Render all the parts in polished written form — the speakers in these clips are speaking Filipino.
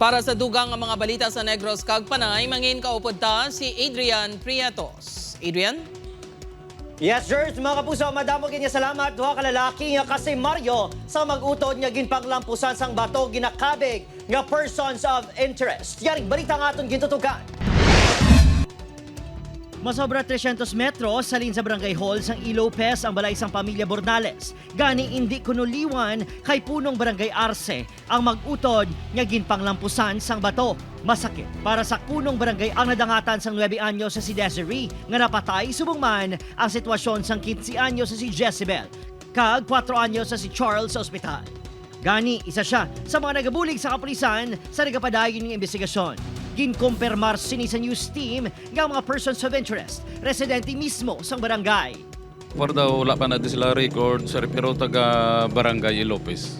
Para sa dugang ang mga balita sa Negros kag Panay, mangin kaupod ta si Adrian Prietos. Adrian? Yes, George, mga kapuso, madamo kanya salamat. Duha ka lalaki nga kasi Mario sa mag-utod nga ginpanglampusan sang bato ginakabig nga persons of interest. Yaring balita nga aton gintutugan. Masobra 300 metros salin sa Barangay Hall sang Ilopez ang balay sang pamilya Bornales. Gani hindi kunuliwan kay punong Barangay Arce ang mag-utod nga ginpanglampusan sang bato. Masakit para sa punong barangay ang nadangatan sang 9 anyo sa si Desiree nga napatay subong man ang sitwasyon sang 15 anyo sa si Jezebel kag 4 anyo sa si Charles sa ospital. Gani isa siya sa mga nagabulig sa kapulisan sa nagapadayon ng investigasyon. Ginkumpirmar sini sa news team nga mga persons of interest, residente mismo sang barangay. Para daw wala pa natin sila record sa pero taga Barangay Lopez.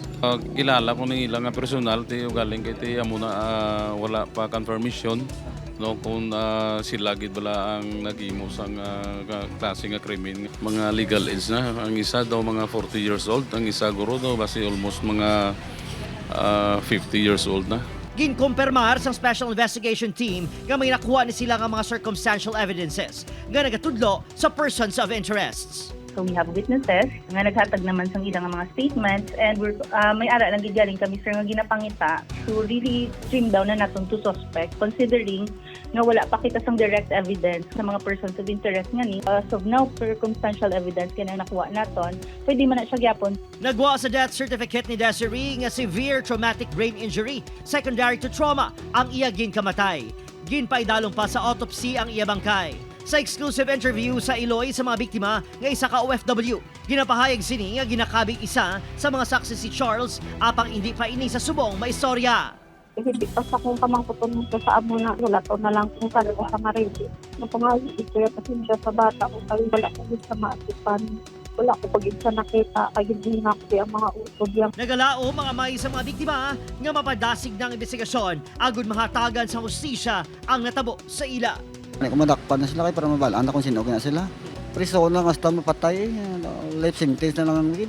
Kilala ko nila nga personal, tiyo galing kay tiya muna wala pa confirmation no kung sila gid bala ang nagimo sang klase nga krimen. Mga legal age na, ang isa daw mga 40 years old, ang isa guro daw basi almost mga 50 years old na. Ginkumpirmar sang Special Investigation Team nga may nakuha ni sila nga mga circumstantial evidences nga nagatudlo sa persons of interests. So we have witnesses nga naghatag naman sang ilang mga statements and we're may ara lang gigaling kami sir nga ginapangita to really trim down na naton to suspect considering nga wala pa kita sang direct evidence sa mga persons of interest nga ni. So now circumstantial evidence kaya nakuha naton, pwede man na siya gyapon. Nagwa sa death certificate ni Desiree nga severe traumatic brain injury secondary to trauma ang iya ginkamatay. Ginpaidalong pa sa autopsy ang iya bangkay. Sa exclusive interview sa Iloy sa mga biktima nga isa ka OFW, ginapahayag sini nga ginakabig isa sa mga saksi si Charles apang hindi pa ini sa subong maistorya. Hindi pa sa kung kamangkuton mo sa amo na wala to na lang kung kano sa marili. Napangali ito yung pasensya sa bata kung kayo wala ko sa maasipan. Wala ko pag sa nakita, kaya hindi na ako ang mga utod yan. Nagalao mga may sa mga biktima nga mapadasig ng investigasyon agud mahatagan sa hustisya ang natabo sa ila. Kumadakpan na sila kayo para mabalaan na kung sino na sila. Preso na hasta mapatay, life sentence na lang ang gid.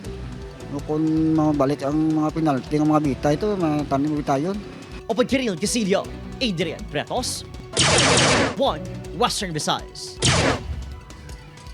Kung mabalik ang mga penalty ng mga bita, ito, matanim mo bita yun. Opod Kiril Gasilio, Adrian Pretos, 1 Western Visayas.